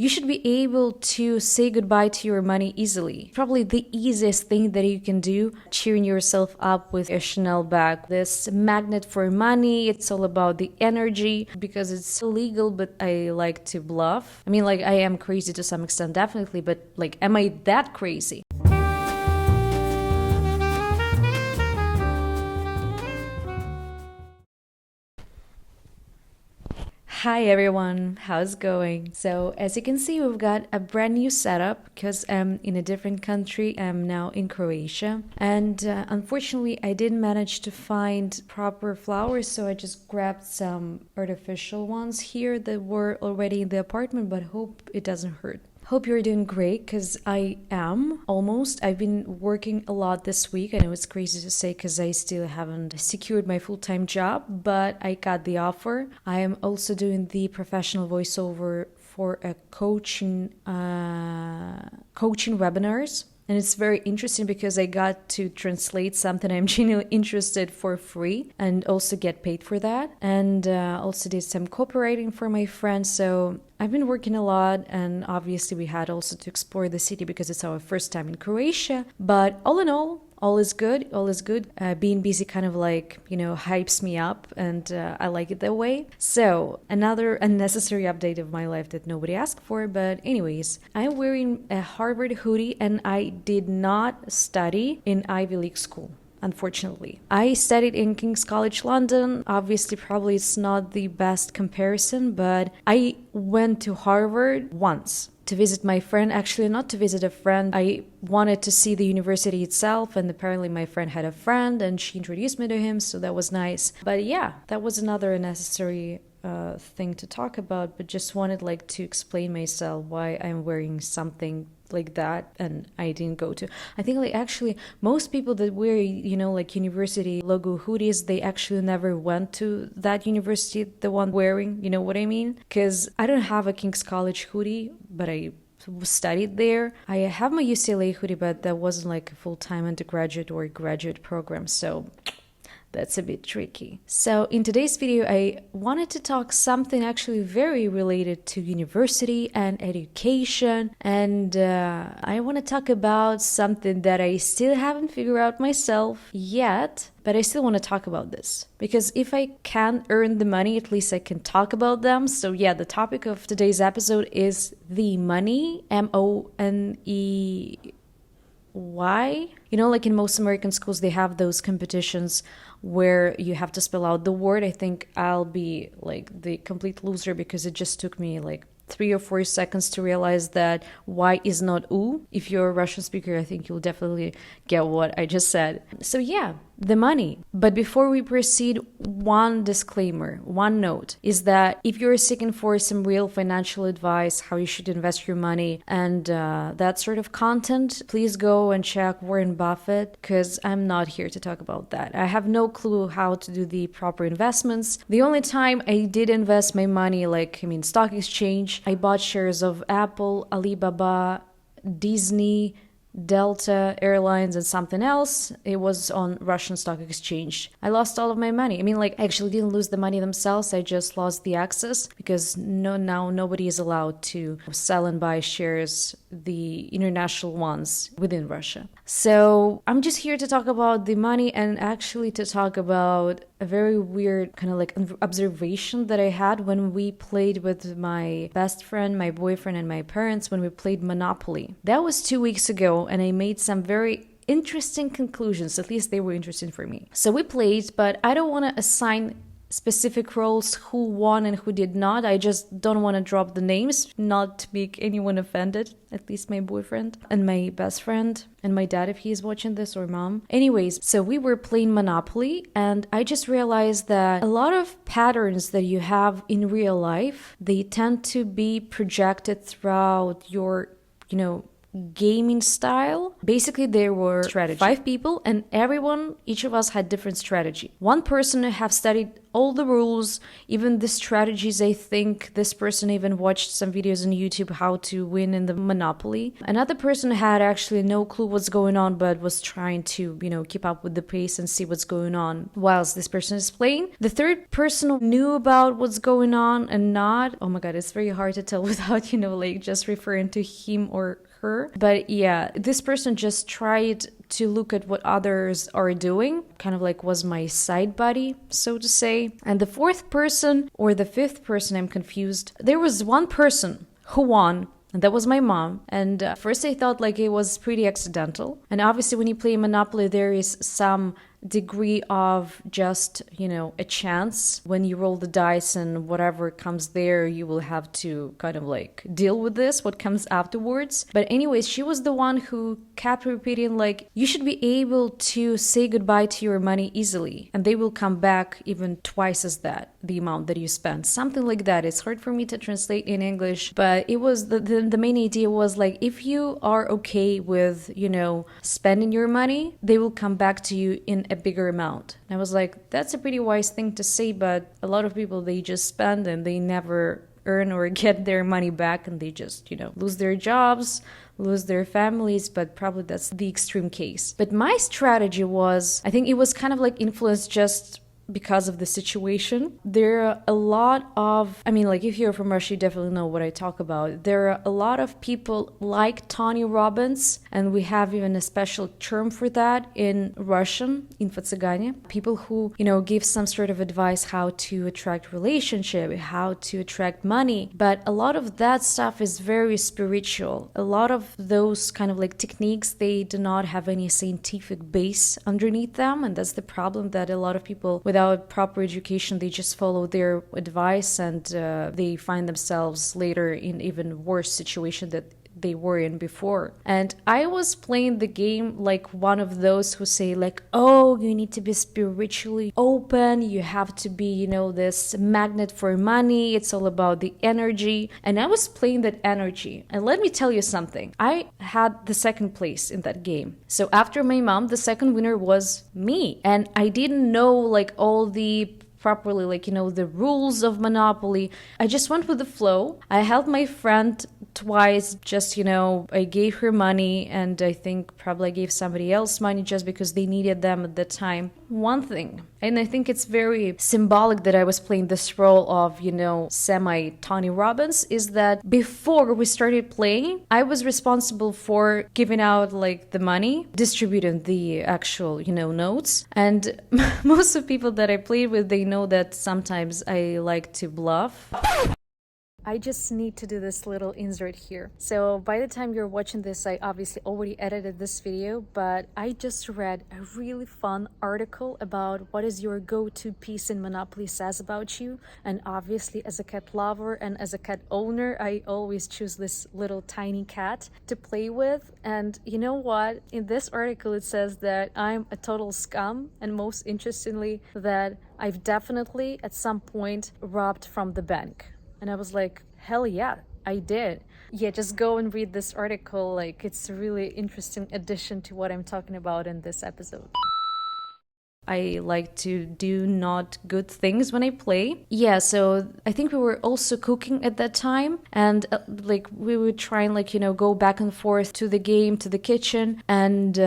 You should be able to say goodbye to your money easily. Probably the easiest thing that you can do, cheering yourself up with a Chanel bag. This magnet for money, it's all about the energy because it's illegal, but I like to bluff. I mean, like, I am crazy to some extent, definitely, but like, am I that crazy? Hi everyone, how's it going? So as you can see, we've got a brand new setup because I'm in a different country. I'm now in Croatia, and unfortunately I didn't manage to find proper flowers, so I just grabbed some artificial ones here that were already in the apartment, but hope it doesn't hurt. Hope you're doing great, because I am almost. I've been working a lot this week. I know it's crazy to say because I still haven't secured my full-time job, but I got the offer. I am also doing the professional voiceover for a coaching webinars. And it's very interesting because I got to translate something I'm genuinely interested for free and also get paid for that. And also did some copywriting for my friends. So I've been working a lot, and obviously we had also to explore the city because it's our first time in Croatia. But all in all is good. All is good. Being busy kind of like, hypes me up, and I like it that way. So another unnecessary update of my life that nobody asked for. But anyways, I'm wearing a Harvard hoodie, and I did not study in Ivy League school. Unfortunately, I studied in King's College London. Obviously, probably it's not the best comparison, but I went to Harvard once to visit my friend. Actually, not to visit a friend. I wanted to see the university itself, and apparently my friend had a friend and she introduced me to him, so that was nice. But yeah, that was another unnecessary thing to talk about, but just wanted like to explain myself why I'm wearing something like that and I didn't go to. I think like actually most people that wear like university logo hoodies, they actually never went to that university, the one wearing, you know what I mean? Because I don't have a King's College hoodie, but I studied there. I have my UCLA hoodie, but that wasn't like a full-time undergraduate or graduate program, so that's a bit tricky. So in today's video, I wanted to talk something actually very related to university and education. And I want to talk about something that I still haven't figured out myself yet, but I still want to talk about this. Because if I can't earn the money, at least I can talk about them. So yeah, the topic of today's episode is the money, MONEY. Why? Like in most American schools, they have those competitions where you have to spell out the word. I think I'll be like the complete loser because it just took me like 3 or 4 seconds to realize that Y is not U. If you're a Russian speaker, I think you'll definitely get what I just said. So yeah, the money. But before we proceed, one disclaimer, one note is that if you're seeking for some real financial advice, how you should invest your money and that sort of content, please go and check Warren Buffett, because I'm not here to talk about that. I have no clue how to do the proper investments. The only time I did invest my money, stock exchange, I bought shares of Apple, Alibaba, Disney, Delta Airlines, and something else. It was on Russian stock exchange. I lost all of my money. I actually didn't lose the money themselves. I just lost the access because now nobody is allowed to sell and buy shares, the international ones within Russia. So I'm just here to talk about the money and actually to talk about a very weird kind of like observation that I had when we played with my best friend, my boyfriend, and my parents when we played Monopoly. That was 2 weeks ago, and I made some very interesting conclusions. At least they were interesting for me. So we played, but I don't want to assign specific roles, who won and who did not. I just don't want to drop the names, not to make anyone offended, at least my boyfriend and my best friend and my dad if he's watching this, or mom. Anyways, so we were playing Monopoly, and I just realized that a lot of patterns that you have in real life, they tend to be projected throughout your, gaming style. Basically, there were 5 people, and each of us had different strategy. One person have studied all the rules, even the strategies. I think this person even watched some videos on YouTube how to win in the Monopoly. Another person had actually no clue what's going on, but was trying to, keep up with the pace and see what's going on whilst this person is playing. The third person knew about what's going on and not. Oh my god, it's very hard to tell without, just referring to him or her. But yeah, this person just tried to look at what others are doing, kind of like was my side buddy, so to say. And the fourth person or the fifth person, I'm confused. There was one person who won, and that was my mom. And first I thought like it was pretty accidental. And obviously when you play Monopoly, there is some degree of just, a chance. When you roll the dice and whatever comes there, you will have to kind of like deal with this, what comes afterwards. But anyways, she was the one who kept repeating like, you should be able to say goodbye to your money easily and they will come back even twice as that, the amount that you spent. Something like that. It's hard for me to translate in English, but it was the main idea was like, if you are okay with, spending your money, they will come back to you in a bigger amount. And I was like, that's a pretty wise thing to say, but a lot of people, they just spend and they never earn or get their money back, and they just, lose their jobs, lose their families, but probably that's the extreme case. But my strategy was, I think it was kind of like influenced just because of the situation. There are a lot of, if you're from Russia, you definitely know what I talk about. There are a lot of people like Tony Robbins, and we have even a special term for that in Russian, enquiries. People who, give some sort of advice how to attract relationship, how to attract money. But a lot of that stuff is very spiritual. A lot of those kind of like techniques, they do not have any scientific base underneath them. And that's the problem, that a lot of people without proper education, they just follow their advice and they find themselves later in even worse situation that they were in before. And I was playing the game like one of those who say like, oh, you need to be spiritually open, you have to be, this magnet for money, it's all about the energy. And I was playing that energy. And let me tell you something, I had the second place in that game. So after my mom, the second winner was me. And I didn't know like all the properly, like, the rules of Monopoly. I just went with the flow. I helped my friend twice, just, I gave her money, and I think probably I gave somebody else money just because they needed them at the time. One thing, and I think it's very symbolic that I was playing this role of, semi Tony Robbins, is that before we started playing, I was responsible for giving out like the money, distributing the actual, notes. And most of the people that I played with, they know that sometimes I like to bluff. I just need to do this little insert here. So by the time you're watching this, I obviously already edited this video, but I just read a really fun article about what is your go-to piece in Monopoly says about you. And obviously as a cat lover and as a cat owner, I always choose this little tiny cat to play with. And you know what? In this article, it says that I'm a total scum, and most interestingly, that I've definitely at some point robbed from the bank. And I was like, hell yeah, I did. Yeah, just go and read this article. Like, it's a really interesting addition to what I'm talking about in this episode. I like to do not good things when I play. Yeah, so I think we were also cooking at that time. And we would try and go back and forth to the game, to the kitchen. And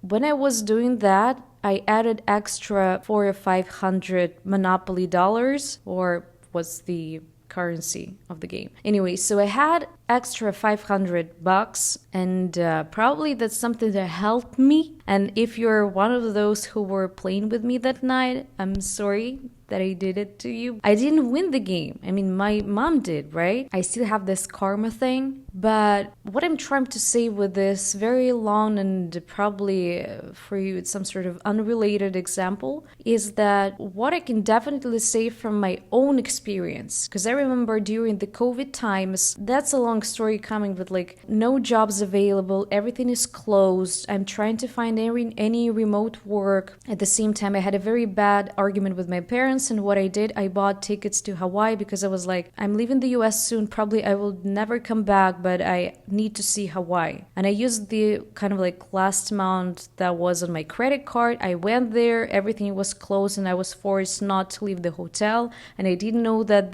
when I was doing that, I added extra 400 or 500 Monopoly dollars, or what's the currency of the game. Anyway, so I had extra $500, and probably that's something that helped me. And if you're one of those who were playing with me that night, I'm sorry that I did it to you. I didn't win the game. My mom did, right? I still have this karma thing. But what I'm trying to say with this very long and probably for you it's some sort of unrelated example is that what I can definitely say from my own experience, because I remember during the COVID times, that's a long long story coming, but like no jobs available, everything is closed. I'm trying to find any remote work. At the same time, I had a very bad argument with my parents, and what I did, I bought tickets to Hawaii because I was like, I'm leaving the US soon, probably I will never come back, but I need to see Hawaii. And I used the kind of like last amount that was on my credit card. I went there, everything was closed, and I was forced not to leave the hotel. And I didn't know that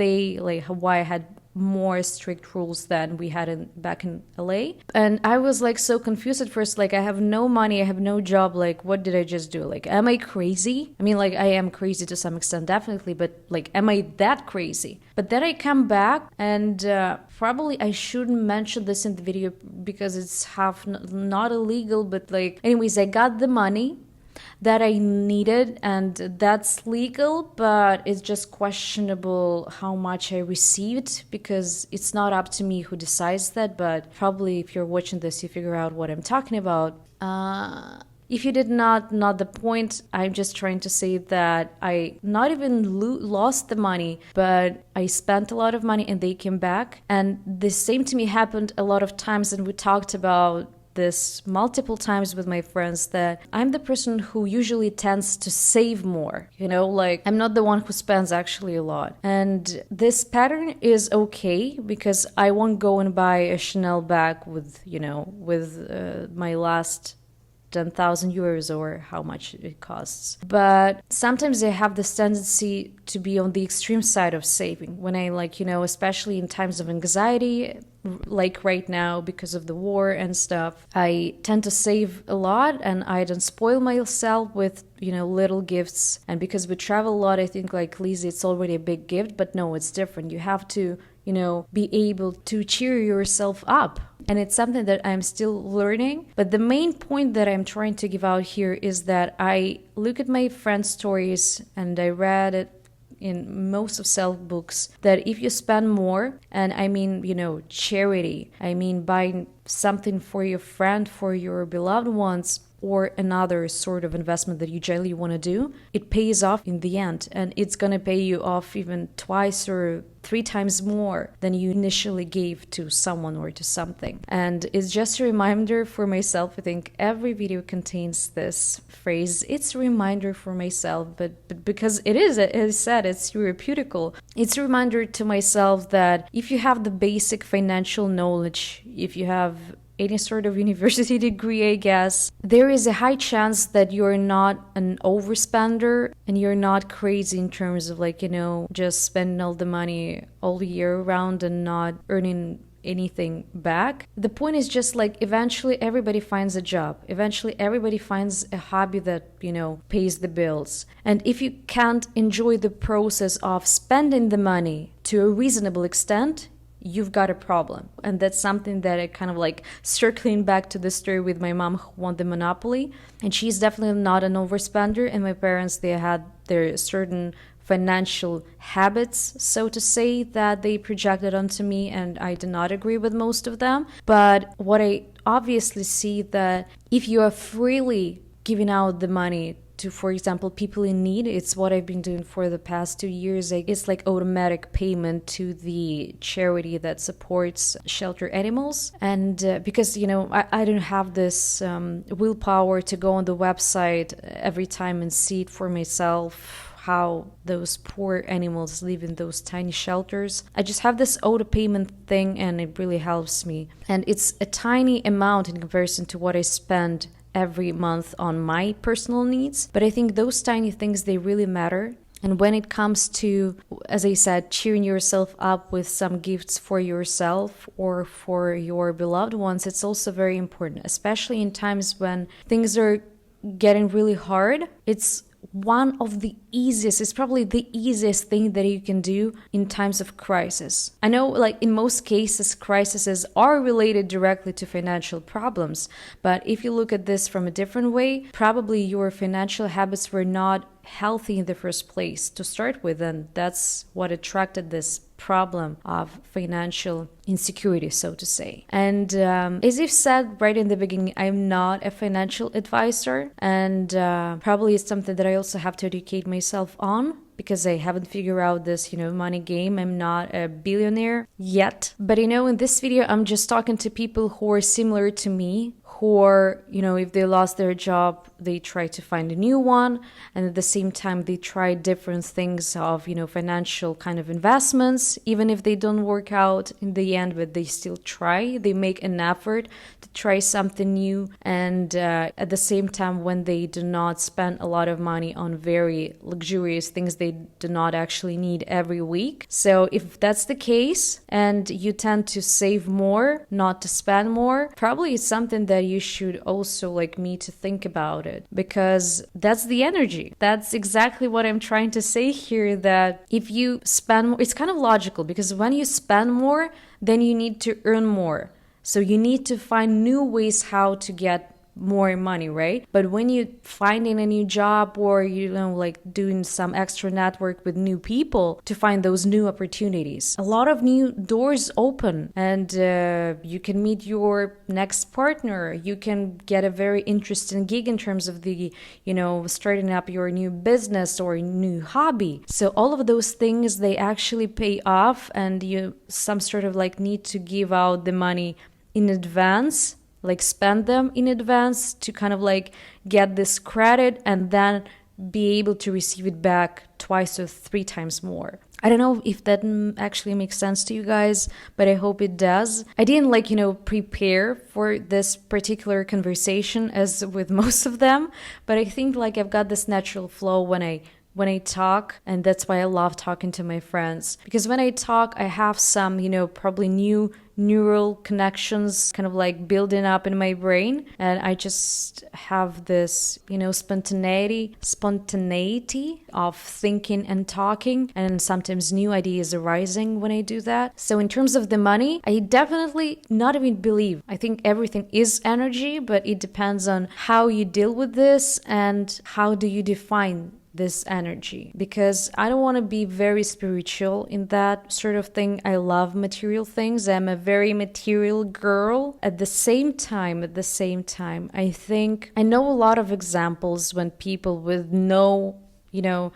Hawaii had more strict rules than we had back in LA. And I was like so confused at first, like I have no money, I have no job, like what did I just do? Like, am I crazy? I mean, like I am crazy to some extent, definitely, but like, am I that crazy? But then I come back and probably I shouldn't mention this in the video because it's not illegal, but like, anyways, I got the money that I needed, and that's legal, but it's just questionable how much I received because it's not up to me who decides that. But probably if you're watching this, you figure out what I'm talking about. If you did not the point, I'm just trying to say that I not even lost the money, but I spent a lot of money and they came back. And the same to me happened a lot of times, and we talked about this multiple times with my friends, that I'm the person who usually tends to save more, like I'm not the one who spends actually a lot. And this pattern is okay because I won't go and buy a Chanel bag with my last 10,000 euros or how much it costs. But sometimes I have this tendency to be on the extreme side of saving when I especially in times of anxiety, like right now because of the war and stuff, I tend to save a lot and I don't spoil myself with little gifts. And because we travel a lot, I think like Lizzie, it's already a big gift, but no, it's different. You have to be able to cheer yourself up. And it's something that I'm still learning. But the main point that I'm trying to give out here is that I look at my friends' stories, and I read it in most of self books, that if you spend more, and I mean, charity, I mean buying something for your friend, for your beloved ones, or another sort of investment that you generally want to do, it pays off in the end. And it's going to pay you off even twice or 3 times more than you initially gave to someone or to something. And it's just a reminder for myself. I think every video contains this phrase. It's a reminder for myself, but because it is, as I said, it's therapeutical. It's a reminder to myself that if you have the basic financial knowledge, if you have any sort of university degree, I guess, there is a high chance that you're not an overspender and you're not crazy in terms of just spending all the money all year round and not earning anything back. The point is just eventually everybody finds a job. Eventually everybody finds a hobby that, pays the bills. And if you can't enjoy the process of spending the money to a reasonable extent, you've got a problem. And that's something that I kind of circling back to the story with my mom who won the Monopoly. And she's definitely not an overspender. And my parents, they had their certain financial habits, so to say, that they projected onto me, and I do not agree with most of them. But what I obviously see that if you are freely giving out the money to, for example, people in need, it's what I've been doing for the past 2 years. It's like automatic payment to the charity that supports shelter animals. And because, I don't have this willpower to go on the website every time and see it for myself, how those poor animals live in those tiny shelters. I just have this auto payment thing, and it really helps me. And it's a tiny amount in comparison to what I spend every month on my personal needs. But I think those tiny things, they really matter. And when it comes to, as I said, cheering yourself up with some gifts for yourself or for your beloved ones, it's also very important, especially in times when things are getting really hard. It's it's probably the easiest thing that you can do in times of crisis. I know in most cases, crises are related directly to financial problems, but if you look at this from a different way, probably your financial habits were not healthy in the first place to start with, and that's what attracted this problem of financial insecurity, so to say. And as you've said right in the beginning, I'm not a financial advisor, and probably it's something that I also have to educate myself on, because I haven't figured out this, money game. I'm not a billionaire yet. But, in this video, I'm just talking to people who are similar to me, who are, if they lost their job, they try to find a new one. And at the same time, they try different things of, financial kind of investments, even if they don't work out in the end, but they still try. They make an effort to try something new. And at the same time, when they do not spend a lot of money on very luxurious things they do not actually need every week. So if that's the case and you tend to save more, not to spend more, probably it's something that you should also like me to think about it, because that's the energy. That's exactly what I'm trying to say here, that if you spend more, it's kind of logical, because when you spend more, then you need to earn more. So you need to find new ways how to get more money, right? But when you finding a new job, or like doing some extra network with new people to find those new opportunities, a lot of new doors open, and you can meet your next partner. You can get a very interesting gig in terms of the starting up your new business or new hobby. So all of those things, they actually pay off, and you some sort of like need to give out the money in advance, like spend them in advance to kind of like get this credit, and then be able to receive it back 2 or 3 times more. I don't know if that actually makes sense to you guys, but I hope it does. I didn't prepare for this particular conversation as with most of them, but I think like I've got this natural flow when I talk, and that's why I love talking to my friends. Because when I talk, I have some, probably new neural connections kind of like building up in my brain, and I just have this, spontaneity of thinking and talking, and sometimes new ideas arising when I do that. So in terms of the money, I definitely not even believe. I think everything is energy, but it depends on how you deal with this and how do you define this energy, because I don't want to be very spiritual in that sort of thing. I love material things. I'm a very material girl. At the same time, I think I know a lot of examples when people with no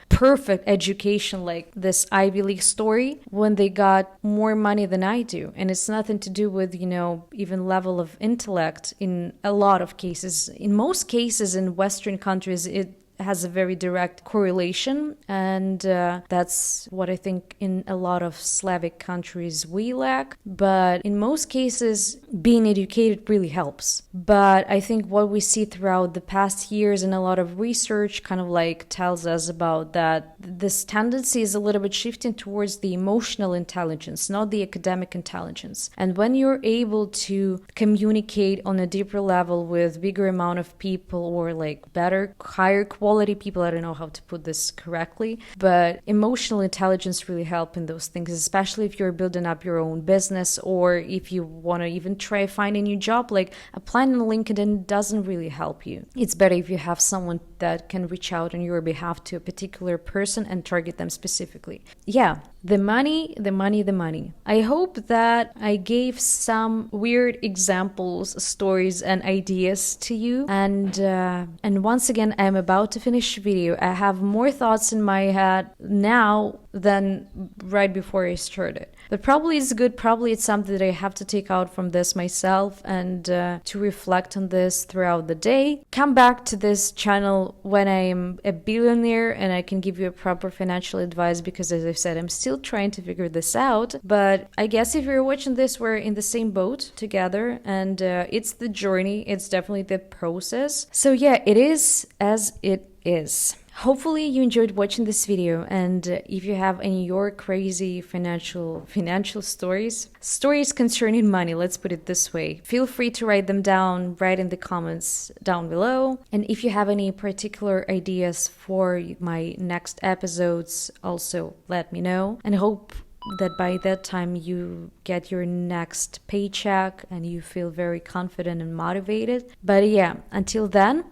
perfect education, like this Ivy League story, when they got more money than I do. And it's nothing to do with, even level of intellect in a lot of cases. In most cases in Western countries, it has a very direct correlation, and that's what I think in a lot of Slavic countries we lack. But in most cases, being educated really helps. But I think what we see throughout the past years, and a lot of research kind of like tells us about that, this tendency is a little bit shifting towards the emotional intelligence, not the academic intelligence. And when you're able to communicate on a deeper level with bigger amount of people, or like better, higher quality people, I don't know how to put this correctly, but emotional intelligence really help in those things, especially if you're building up your own business, or if you want to even try find a new job. Like applying on LinkedIn doesn't really help you. It's better if you have someone that can reach out on your behalf to a particular person and target them specifically. Yeah, the money. I hope that I gave some weird examples, stories, and ideas to you. And once again, I'm about to finish the video. I have more thoughts in my head now than right before I started. But probably it's good. Probably it's something that I have to take out from this myself, and to reflect on this throughout the day. Come back to this channel when I am a billionaire and I can give you a proper financial advice, because as I've said, I'm still trying to figure this out. But I guess if you're watching this, we're in the same boat together, and it's the journey. It's definitely the process. So yeah, it is as it is. Hopefully you enjoyed watching this video, and if you have any your crazy financial stories concerning money, let's put it this way, feel free to write them down right in the comments down below. And if you have any particular ideas for my next episodes, also let me know, and hope that by that time you get your next paycheck and you feel very confident and motivated. But yeah, until then,